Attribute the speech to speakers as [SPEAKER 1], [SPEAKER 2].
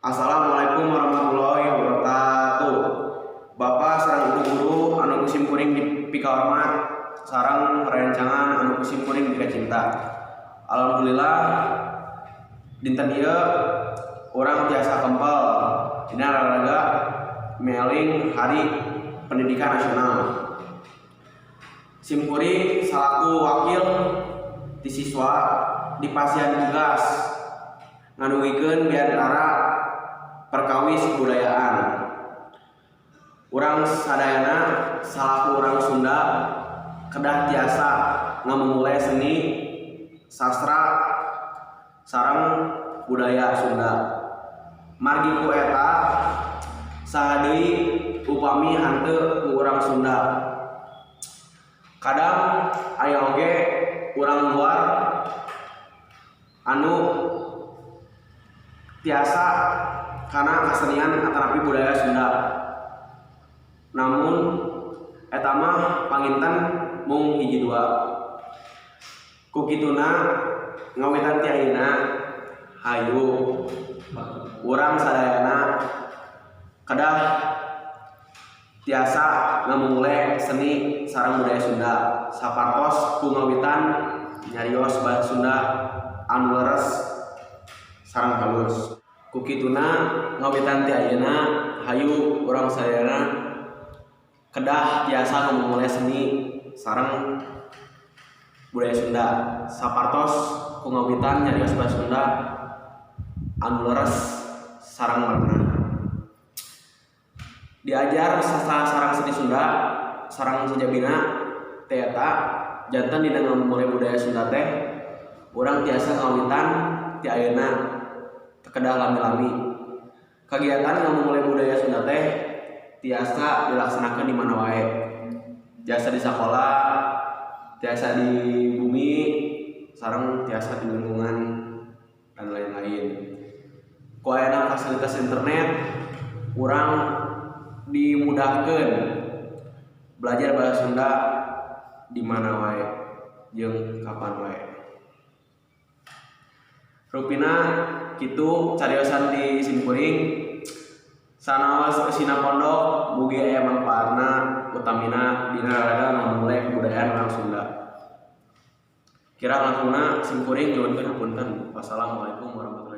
[SPEAKER 1] Assalamualaikum warahmatullahi wabarakatuh. Bapak sareng ibu guru anu kusim kuring di pikawarmat sareng rencangan anu kusim kuring di cinta. Alhamdulillah dinten ieu urang tiasa kempel dina raraga meling Hari Pendidikan Nasional. Simkuring salaku wakil ti siswa di pasien tugas nganuhikeun biantara perkawis kebudayaan. Urang sadayana salaku urang Sunda kedah tiasa ngamumule seni, sastra, sareng budaya Sunda. Margi ku eta saha deui upami hanteu ku urang Sunda. Kadang aya oge urang luar anu tiasa karena kesenian atanapi budaya Sunda. Namun eta mah panginten mung hiji dua. Ku kituna ngawitan ti ayeuna hayu urang sadayana kedah tiasa ngamumule seni sareng budaya Sunda sapartos ku ngawitan nyarios basa Sunda anu leres sareng halus. Ku kituna ngawitan ti ayeuna hayu urang sadayana kedah tiasa ngamumule seni sareng budaya Sunda sapartos ku ngawitan nyarios basa Sunda anu leres sareng warna. Diajar sastra sareng seni Sunda sareng sajabina teh eta janten dina ngamumule budaya Sunda teh urang tiasa ngawitan ti ayeuna kedah lami-lami. Kagiatan ngamumule budaya Sunda teh tiasa dilaksanakeun di mana wae. Tiasa di sekolah, tiasa di bumi, sareng tiasa di lingkungan dan lain-lain. Ku ayana fasilitas internet, urang dimudahkeun belajar bahasa Sunda di mana wae jeung kapan wae. Rupina kitu cariosan di simkuring sanaos eusina pondok mugi aya mangpaatna utamina dina raraga ngamumule kebudayaan urang Sunda. Kira langkungna simkuring nyuwun hapunten. Wassalamualaikum warahmatullahi wabarakatuh.